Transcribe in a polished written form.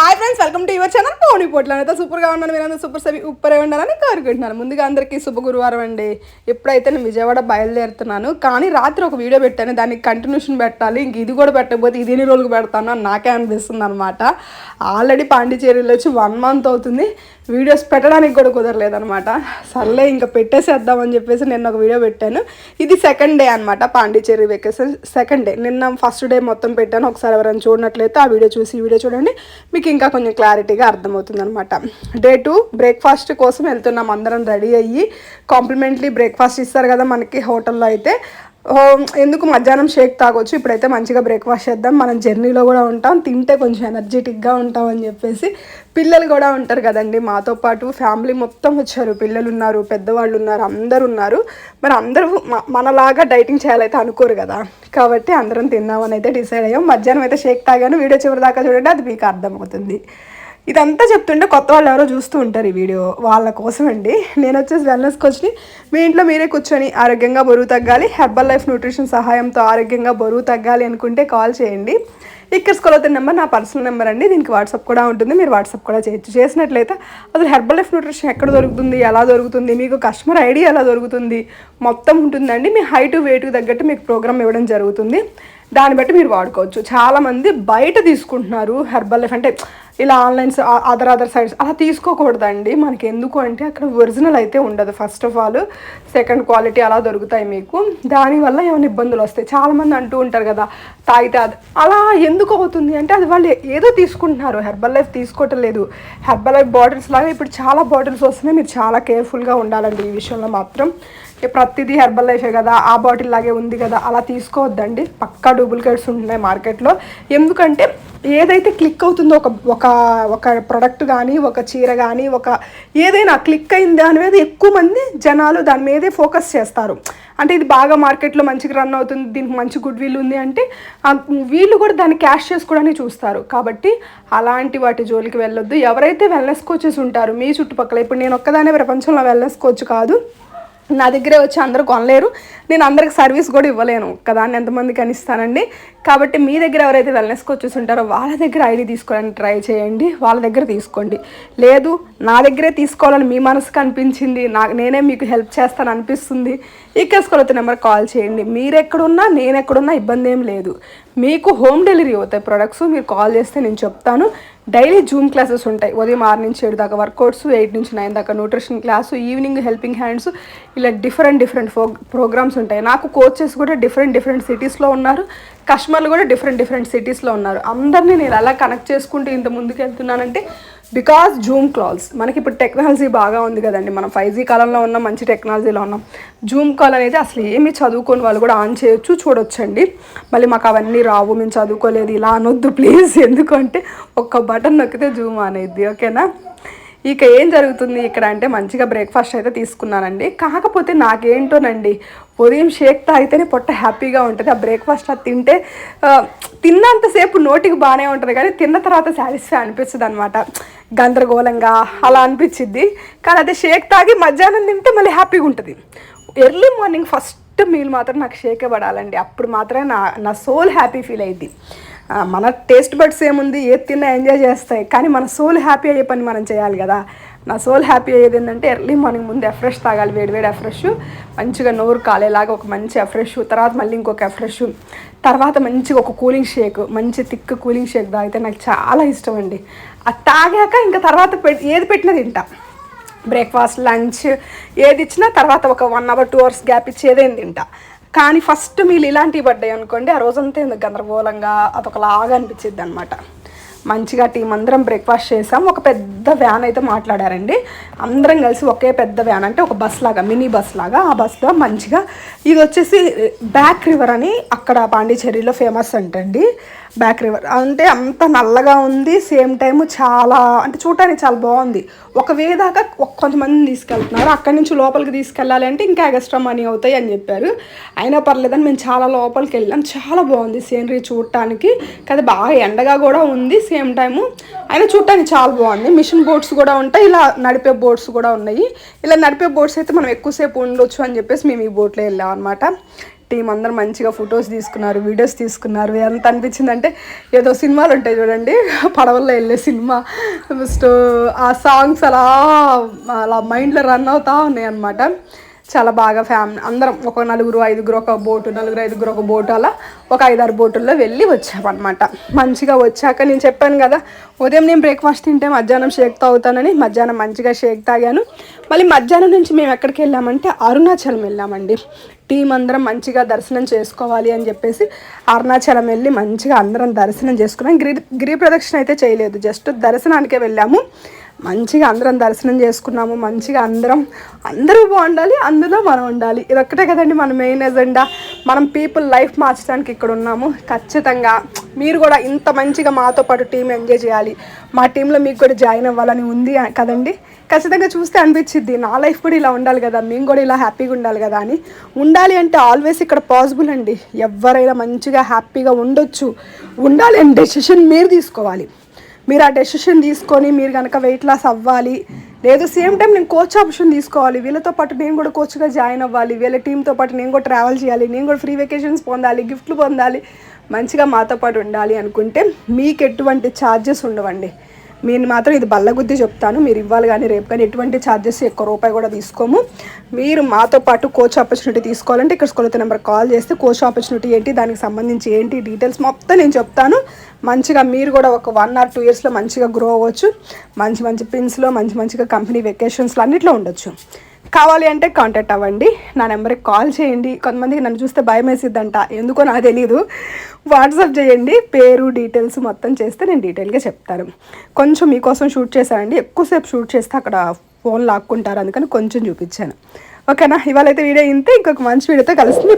Hi friends, welcome to your channel పౌని పోట్ల. అయితే సూపర్గా ఉన్నాను, మీరందరూ సూపర్ సవి ఉప్పరే ఉండాలని కోరుకుంటున్నాను. ముందుగా అందరికీ శుభ గురువారం అండి. ఇప్పుడైతే నేను విజయవాడ బయలుదేరుతున్నాను, కానీ రాత్రి ఒక వీడియో పెట్టాను, దానికి కంటిన్యూషన్ పెట్టాలి. ఇంక ఇది కూడా పెట్టకపోతే ఇది ఎన్ని రోజులకు పెడతాను అని నాకే అనిపిస్తుంది అనమాట. ఆల్రెడీ పాండిచేరిలో వచ్చి 1 month అవుతుంది, వీడియోస్ పెట్టడానికి కూడా కుదరలేదనమాట. సర్లే ఇంకా పెట్టేసేద్దామని చెప్పేసి నేను ఒక వీడియో పెట్టాను. ఇది సెకండ్ డే అనమాట, పాండిచేరి వెకేషన్ సెకండ్ డే. నిన్న ఫస్ట్ డే మొత్తం పెట్టాను, ఒకసారి ఎవరైనా చూడనట్లయితే ఆ వీడియో చూసి ఈ వీడియో చూడండి, మీకు ఇంకా కొంచెం క్లారిటీగా అర్థమవుతుంది అనమాట. డే 2 బ్రేక్ఫాస్ట్ కోసం వెళ్తున్నాం, అందరం రెడీ అయ్యి. కాంప్లిమెంటరీ బ్రేక్ఫాస్ట్ ఇస్తారు కదా మనకి హోటల్లో అయితే. ఎందుకు మధ్యాహ్నం షేక్ తాగొచ్చు, ఇప్పుడైతే మంచిగా బ్రేక్ఫాస్ట్ చేద్దాం, మనం జర్నీలో కూడా ఉంటాం, తింటే కొంచెం ఎనర్జెటిక్గా ఉంటాం అని చెప్పేసి. పిల్లలు కూడా ఉంటారు కదండి మాతో పాటు, ఫ్యామిలీ మొత్తం వచ్చారు, పిల్లలు ఉన్నారు, పెద్దవాళ్ళు ఉన్నారు, అందరు ఉన్నారు. మరి అందరూ మనలాగా డైటింగ్ చేయాలైతే అనుకోరు కదా, కాబట్టి అందరం తిందామని అయితే డిసైడ్ అయ్యాం. మధ్యాహ్నం అయితే షేక్ తాగాను, వీడియో చివరి దాకా చూడండి, అది మీకు అర్థమవుతుంది. ఇదంతా చెప్తుంటే కొత్త వాళ్ళు ఎవరో చూస్తూ ఉంటారు ఈ వీడియో, వాళ్ళ కోసం అండి. నేను వచ్చేసి వెల్నెస్ కోచ్ని. మీ ఇంట్లో మీరే కూర్చొని ఆరోగ్యంగా బరువు తగ్గాలి, హెర్బల్ లైఫ్ న్యూట్రిషన్ సహాయంతో ఆరోగ్యంగా బరువు తగ్గాలి అనుకుంటే కాల్ చేయండి. ఇక్కడ స్కూల్ అవుతున్న నెంబర్ నా పర్సనల్ నెంబర్ అండి, దీనికి వాట్సాప్ కూడా ఉంటుంది, మీరు వాట్సాప్ కూడా చేయొచ్చు. చేసినట్లయితే అసలు హెర్బల్ లైఫ్ న్యూట్రిషన్ ఎక్కడ దొరుకుతుంది, ఎలా దొరుకుతుంది, మీకు కస్టమర్ ఐడి ఎలా దొరుకుతుంది, మొత్తం ఉంటుందండి. మీ హైట్ వెయిట్కి తగ్గట్టు మీకు ప్రోగ్రామ్ ఇవ్వడం జరుగుతుంది, దాన్ని బట్టి మీరు వాడుకోవచ్చు. చాలామంది బయట తీసుకుంటున్నారు హెర్బల్ లైఫ్ అంటే ఇలా ఆన్లైన్స్ అదర్ సైడ్స్ అలా తీసుకోకూడదండి. మనకి ఎందుకు అంటే అక్కడ ఒరిజినల్ అయితే ఉండదు first of all, second quality అలా దొరుకుతాయి మీకు. దానివల్ల ఏమైనా ఇబ్బందులు వస్తాయి. చాలామంది అంటూ ఉంటారు కదా తాగితే అది అలా ఎందుకు అవుతుంది అంటే అది వాళ్ళు ఏదో తీసుకుంటున్నారు, హెర్బల్ లైఫ్ తీసుకోవటం లేదు. హెర్బల్ లైఫ్ బాటిల్స్ లాగా ఇప్పుడు చాలా బాటిల్స్ వస్తున్నాయి, మీరు చాలా కేర్ఫుల్గా ఉండాలండి ఈ విషయంలో మాత్రం. ప్రతిదీ హెర్బల్ లైఫే కదా, ఆ బాటిల్ లాగే ఉంది కదా అలా తీసుకోవద్దండి. పక్కా డూప్లికేట్స్ ఉంటున్నాయి మార్కెట్లో. ఎందుకంటే ఏదైతే క్లిక్ అవుతుందో ఒక ఒక ప్రొడక్ట్ కానీ, ఒక చీర కానీ, ఒక ఏదైనా క్లిక్ అయింది దాని మీద ఎక్కువ మంది జనాలు దాని మీదే ఫోకస్ చేస్తారు. అంటే ఇది బాగా మార్కెట్లో మంచిగా రన్ అవుతుంది, దీనికి మంచి గుడ్ విల్ ఉంది అంటే వీళ్ళు కూడా దాన్ని క్యాష్ చేసుకోవడానికి చూస్తారు. కాబట్టి అలాంటి వాటి జోలికి వెళ్ళొద్దు. ఎవరైతే వెల్నెస్ కోచెస్ ఉంటారో మీ చుట్టుపక్కల, ఇప్పుడు నేను ఒక్కదానే ప్రపంచంలో వెల్నెస్ కోచ్ కాదు, నా దగ్గరే వచ్చి అందరూ కొనలేరు, నేను అందరికి సర్వీస్ కూడా ఇవ్వలేను కదాన్ని, ఎంతమందికి అని ఇస్తానండి. కాబట్టి మీ దగ్గర ఎవరైతే వెల్నెస్ కోచెస్ ఉంటారో వాళ్ళ దగ్గర ఐడి తీసుకోవడానికి ట్రై చేయండి, వాళ్ళ దగ్గర తీసుకోండి. లేదు నా దగ్గరే తీసుకోవాలని మీ మనసుకు అనిపించింది, నేనే మీకు హెల్ప్ చేస్తాను అనిపిస్తుంది, ఇక్కడ స్కూల్ నెంబర్ కాల్ చేయండి. మీరు ఎక్కడున్నా నేను ఎక్కడున్నా ఇబ్బంది ఏం లేదు, మీకు హోమ్ డెలివరీ అవుతాయి ప్రొడక్ట్స్. మీరు కాల్ చేస్తే నేను చెప్తాను. డైలీ జూమ్ క్లాసెస్ ఉంటాయి, ఉదయం 6 నుంచి 7 దాకా వర్కౌట్స్, 8 నుంచి 9 దాకా nutrition class, evening helping hands, ఇలా డిఫరెంట్ ప్రోగ్రామ్స్ ఉంటాయి. నాకు కోచెస్ కూడా డిఫరెంట్ సిటీస్లో ఉన్నారు, కస్టమర్లు కూడా డిఫరెంట్ సిటీస్లో ఉన్నారు. అందరినీ నేను ఎలా కనెక్ట్ చేసుకుంటూ ఇంత ముందుకు వెళ్తున్నానంటే బికాజ్ జూమ్ కాల్స్. మనకి ఇప్పుడు టెక్నాలజీ బాగా ఉంది కదండి, మనం 5G కాలంలో ఉన్నాం, మంచి టెక్నాలజీలో ఉన్నాం. జూమ్ కాల్ అనేది అసలు ఏమీ చదువుకోని వాళ్ళు కూడా ఆన్ చేయొచ్చు, చూడొచ్చండి. మళ్ళీ మాకు అవన్నీ రావు, మేము చదువుకోలేదు ఇలా అనొద్దు ప్లీజ్, ఎందుకంటే ఒక్క బటన్ నొక్కితే జూమ్ అనేది, ఓకేనా. ఇక ఏం జరుగుతుంది ఇక్కడ అంటే మంచిగా బ్రేక్ఫాస్ట్ అయితే తీసుకున్నానండి. కాకపోతే నాకేంటోనండి ఉదయం షేక్ తాగితేనే పొట్ట హ్యాపీగా ఉంటుంది. ఆ బ్రేక్ఫాస్ట్ అది తింటే తిన్నంతసేపు నోటికి బాగానే ఉంటుంది, కానీ తిన్న తర్వాత సాటిస్ఫై అనిపిస్తుంది అనమాట, గందరగోళంగా అలా అనిపించిద్ది. కానీ అదే షేక్ తాగి మధ్యాహ్నం తింటే మళ్ళీ హ్యాపీగా ఉంటుంది. ఎర్లీ మార్నింగ్ ఫస్ట్ మీల్ మాత్రం నాకు షేకే పడాలండి, అప్పుడు మాత్రమే నా సోల్ హ్యాపీ ఫీల్ అయ్యిద్ది. మన టేస్ట్ బడ్స్ ఏముంది, ఏది తిన్నా ఎంజాయ్ చేస్తాయి, కానీ మన సోల్ హ్యాపీ అయ్యే పని మనం చేయాలి కదా. నా సోల్ హ్యాపీ అయ్యేది ఏంటంటే ఎర్లీ మార్నింగ్ ముందు ఎఫ్రెష్ తాగాలి, వేడి ఎఫ్రెష్, మంచిగా నోరు కాలేలాగా ఒక మంచి ఎఫ్రెష్, తర్వాత మళ్ళీ ఇంకొక ఎఫ్రెష్, తర్వాత మంచిగా ఒక కూలింగ్ షేక్, మంచి థిక్ కూలింగ్ షేక్ తాగితే నాకు చాలా ఇష్టం అండి. అది తాగాక ఇంకా తర్వాత ఏది పెట్టినా తింటా, బ్రేక్ఫాస్ట్ లంచ్ ఏది ఇచ్చినా తర్వాత ఒక 1 hour 2 hours గ్యాప్ ఇచ్చి ఏదైనా తింటా. కానీ ఫస్ట్ మీలు ఇలాంటివి పడ్డాయి అనుకోండి, ఆ రోజంతా ఎందుకు గందరగోళంగా అదొకలాగా అనిపించిద్ది అనమాట. మంచిగా టీం అందరం బ్రేక్ఫాస్ట్ చేసాం. ఒక పెద్ద వ్యాన్ అయితే మాట్లాడారండి, అందరం కలిసి ఒకే పెద్ద వ్యాన్, అంటే ఒక బస్ లాగా, మినీ బస్ లాగా. ఆ బస్లో మంచిగా ఇది వచ్చేసి బ్యాక్ రివర్ అని అక్కడ పాండిచేరిలో ఫేమస్ అంటండి. బ్యాక్ రివర్ అంటే అంత నల్లగా ఉంది, సేమ్ టైం చాలా అంటే చూడటానికి చాలా బాగుంది. ఒక వే దాకా కొంతమందిని తీసుకెళ్తున్నారు, అక్కడి నుంచి లోపలికి తీసుకెళ్ళాలి అంటే ఇంకా ఎక్స్ట్రా మనీ అవుతాయి అని చెప్పారు. అయినా పర్లేదని మేము చాలా లోపలికి వెళ్ళాం, చాలా బాగుంది సీనరీ చూడటానికి. కదా బాగా ఎండగా కూడా ఉంది సేమ్ టైము, అయినా చూడటానికి చాలా బాగుంది. మిషన్ బోట్స్ కూడా ఉంటాయి, ఇలా నడిపే బోట్స్ కూడా ఉన్నాయి. ఇలా నడిపే బోట్స్ అయితే మనం ఎక్కువసేపు ఉండొచ్చు అని చెప్పేసి మేము ఈ బోట్లో వెళ్ళాం అనమాట. టీం అందరూ మంచిగా ఫొటోస్ తీసుకున్నారు, వీడియోస్ తీసుకున్నారు. ఎంత అనిపించిందంటే ఏదో సినిమాలు ఉంటాయి చూడండి, పడవల్లో వెళ్ళే సినిమా, ఆ సాంగ్స్ అలా అలా మైండ్లో రన్ అవుతూ ఉన్నాయి అన్నమాట. చాలా బాగా అందరం ఒక 4-5 ఒక బోటు, 4-5 ఒక బోటు, అలా ఒక 5-6 బోటుల్లో వెళ్ళి వచ్చామన్నమాట. మంచిగా వచ్చాక నేను చెప్పాను కదా, ఉదయం నేను బ్రేక్ఫాస్ట్ తింటే మధ్యాహ్నం షేక్ తాగుతానని, మధ్యాహ్నం మంచిగా షేక్ తాగాను. మళ్ళీ మధ్యాహ్నం నుంచి మేము ఎక్కడికి వెళ్ళామంటే అరుణాచలం వెళ్ళామండి. టీం అందరం మంచిగా దర్శనం చేసుకోవాలి అని చెప్పేసి అరుణాచలం వెళ్ళి మంచిగా అందరం దర్శనం చేసుకున్నాం. గిరి ప్రదక్షిణ అయితే చేయలేదు, జస్ట్ దర్శనానికే వెళ్ళాము. మంచిగా అందరం దర్శనం చేసుకున్నాము. మంచిగా అందరూ బాగుండాలి, అందులో మనం ఉండాలి. ఇది ఒక్కటే కదండి మన మెయిన్ ఎజెండా. మనం పీపుల్ లైఫ్ మార్చడానికి ఇక్కడ ఉన్నాము. ఖచ్చితంగా మీరు కూడా ఇంత మంచిగా మాతో పాటు టీం ఎంజాయ్ చేయాలి, మా టీంలో మీకు కూడా జాయిన్ అవ్వాలని ఉంది కదండి. ఖచ్చితంగా చూస్తే అనిపించిద్ది, నా లైఫ్ కూడా ఇలా ఉండాలి కదా, మేము కూడా ఇలా హ్యాపీగా ఉండాలి కదా అని. ఉండాలి అంటే ఆల్వేస్ ఇక్కడ పాసిబుల్ అండి. ఎవరైనా మంచిగా హ్యాపీగా ఉండొచ్చు. ఉండాలి అంటే డెసిషన్ మీరు తీసుకోవాలి. మీరు ఆ డెసిషన్ తీసుకొని మీరు కనుక వెయిట్ లాస్ అవ్వాలి, లేదు సేమ్ టైం నేను కోచ్ ఆప్షన్ తీసుకోవాలి, వీళ్ళతో పాటు నేను కూడా కోచ్గా జాయిన్ అవ్వాలి, వీళ్ళ టీంతో పాటు నేను కూడా ట్రావెల్ చేయాలి, నేను కూడా ఫ్రీ వెకేషన్స్ పొందాలి, గిఫ్ట్లు పొందాలి, మంచిగా మాతో పాటు ఉండాలి అనుకుంటే మీకు ఎటువంటి ఛార్జెస్ ఉండవండి. మీరు మాత్రం ఇది బల్లగుద్ది చెప్తాను, మీరు ఇవ్వాలి కానీ రేపు కానీ ఎటువంటి ఛార్జెస్ ₹1 కూడా తీసుకోము. మీరు మాతో పాటు కోచ్ ఆపర్చునిటీ తీసుకోవాలంటే ఇక్కడ స్కూల్ నెంబర్ కాల్ చేస్తే కోచ్ ఆపర్చునిటీ ఏంటి, దానికి సంబంధించి ఏంటి డీటెయిల్స్ మొత్తం నేను చెప్తాను. మంచిగా మీరు కూడా ఒక 1 or 2 yearsలో మంచిగా గ్రో అవ్వచ్చు. మంచి పిన్స్లో మంచిగా కంపెనీ వెకేషన్స్లో అన్నిట్లో ఉండొచ్చు. కావాలి అంటే కాంటాక్ట్ అవ్వండి, నా నెంబర్కి కాల్ చేయండి. కొంతమందికి నన్ను చూస్తే భయం వేసిద్దంట, ఎందుకో నాకు తెలీదు. వాట్సాప్ చేయండి, పేరు డీటెయిల్స్ మొత్తం చేస్తే నేను డీటెయిల్గా చెప్తాను. కొంచెం మీకోసం షూట్ చేశానండి, ఎక్కువసేపు షూట్ చేస్తే అక్కడ ఫోన్ లాక్కుంటారు, అందుకని కొంచెం చూపించాను. ఓకేనా, ఇవాళ అయితే వీడియో ఇంతే. ఇంకొక మంచి వీడియోతో కలుస్తుంది.